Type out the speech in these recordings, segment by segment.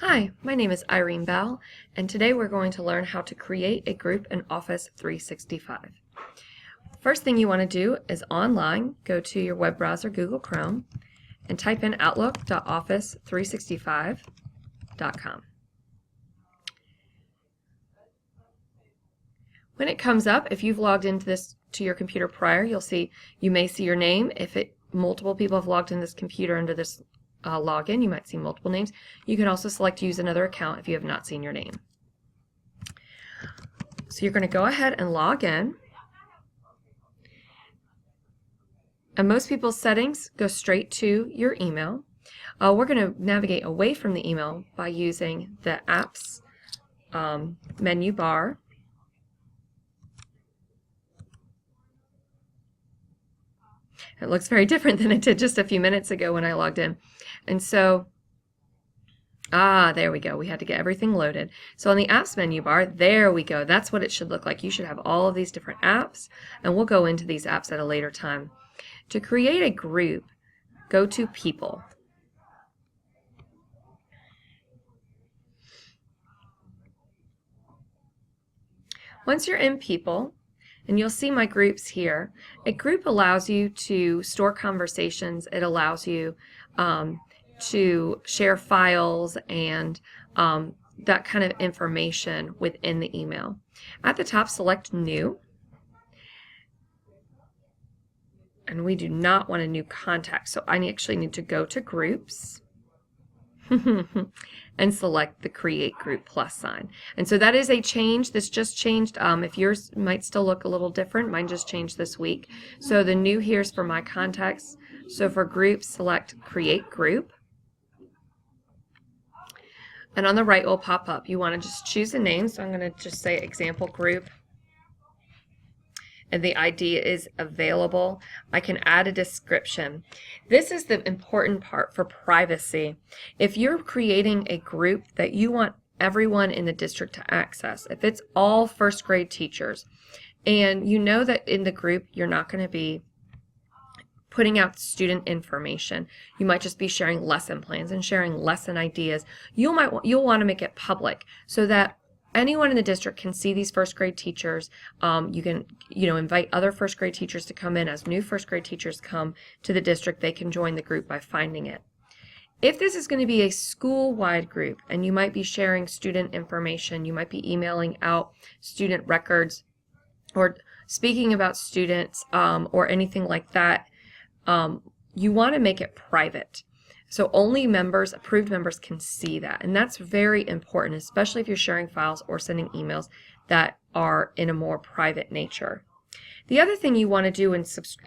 Hi, my name is Irene Bell, and today we're going to learn how to create a group in Office 365. First thing you want to do is online, go to your web browser, Google Chrome, and type in outlook.office365.com. When it comes up, if you've logged into this to your computer prior, you may see your name. If multiple people have logged in this computer under this login, you might see multiple names. You can also select use another account if you have not seen your name. So you're going to go ahead and log in. And most people's settings go straight to your email. We're going to navigate away from the email by using the apps menu bar. It looks very different than it did just a few minutes ago when I logged in. And so, there we go. We had to get everything loaded. So on the apps menu bar, there we go. That's what it should look like. You should have all of these different apps, and we'll go into these apps at a later time. To create a group, go to People. Once you're in People, and you'll see my groups here, a group allows you to store conversations. It allows you to share files and that kind of information within the email. At the top, select New. And we do not want a new contact, so I actually need to go to Groups and select the Create Group plus sign. And so that is a change. This just changed. If yours might still look a little different, mine just changed this week. So the new here is for my contacts. So for Groups, select Create Group. And on the right will pop up. You want to just choose a name. So I'm going to just say Example Group. And the ID is available. I can add a description. This is the important part for privacy. If you're creating a group that you want everyone in the district to access, if it's all first grade teachers, and you know that in the group you're not going to be putting out student information, you might just be sharing lesson plans and sharing lesson ideas, you'll want to make it public so that anyone in the district can see these first grade teachers. You can invite other first grade teachers to come in. As new first grade teachers come to the district, they can join the group by finding it. If this is going to be a school-wide group and you might be sharing student information, you might be emailing out student records or speaking about students or anything like that, you want to make it private. So only members, approved members, can see that. And that's very important, especially if you're sharing files or sending emails that are in a more private nature. The other thing you want to do in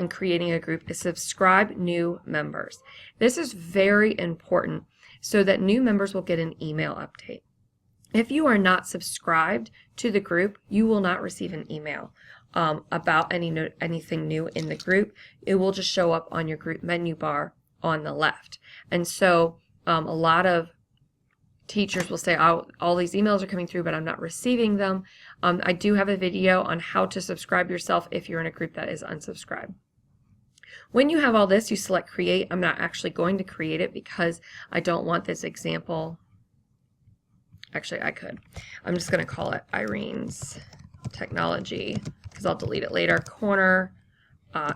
creating a group is subscribe new members. This is very important so that new members will get an email update. If you are not subscribed to the group, you will not receive an email about anything new in the group. It will just show up on your group menu bar on the left. And so a lot of teachers will say, oh, all these emails are coming through, but I'm not receiving them. I do have a video on how to subscribe yourself if you're in a group that is unsubscribed. When you have all this, you select Create. I'm not actually going to create it because I don't want this example. Actually, I could. I'm just going to call it Irene's Technology because I'll delete it later. Corner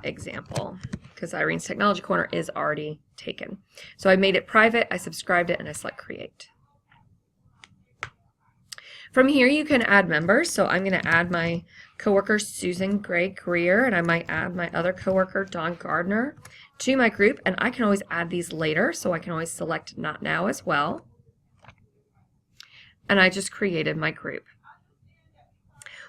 example, because Irene's Technology Corner is already taken. So I made it private, I subscribed it, and I select Create. From here you can add members. So I'm going to add my coworker Susan Gray Greer, and I might add my other coworker Dawn Gardner to my group, and I can always add these later, so I can always select Not Now as well. And I just created my group.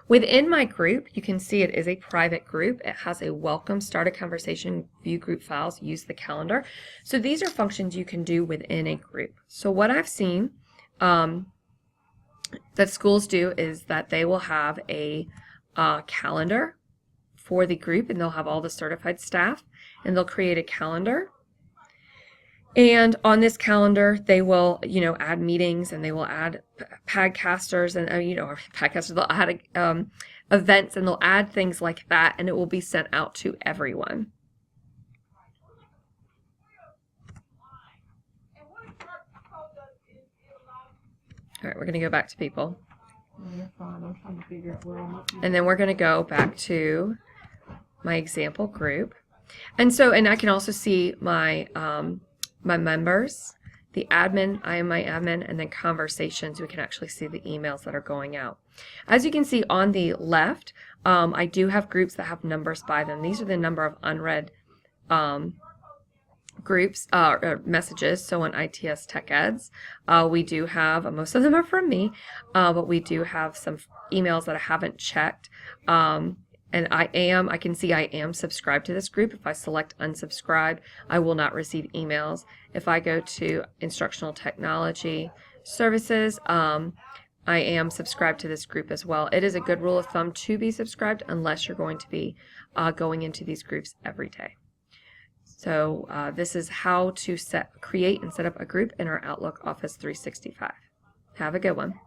Within my group, you can see it is a private group. It has a welcome, start a conversation, view group files, use the calendar. So these are functions you can do within a group. So what I've seen that schools do is that they will have a calendar for the group, and they'll have all the certified staff, and they'll create a calendar. And on this calendar, they will, add meetings, and they will add podcasters, and podcasters. They'll add events, and they'll add things like that, and it will be sent out to everyone. All right, we're going to go back to people. Oh, you're fine. I'm trying to figure out where I'm at. And then we're going to go back to my example group. And so, and I can also see my, my members, the admin, I am my admin, and then conversations. We can actually see the emails that are going out. As you can see on the left, I do have groups that have numbers by them. These are the number of unread groups or messages. So on ITS Tech Eds, we do have, most of them are from me, but we do have some emails that I haven't checked. And I can see I am subscribed to this group. If I select unsubscribe, I will not receive emails. If I go to Instructional Technology Services, I am subscribed to this group as well. It is a good rule of thumb to be subscribed unless you're going to be going into these groups every day. So this is how to create and set up a group in our Outlook Office 365. Have a good one.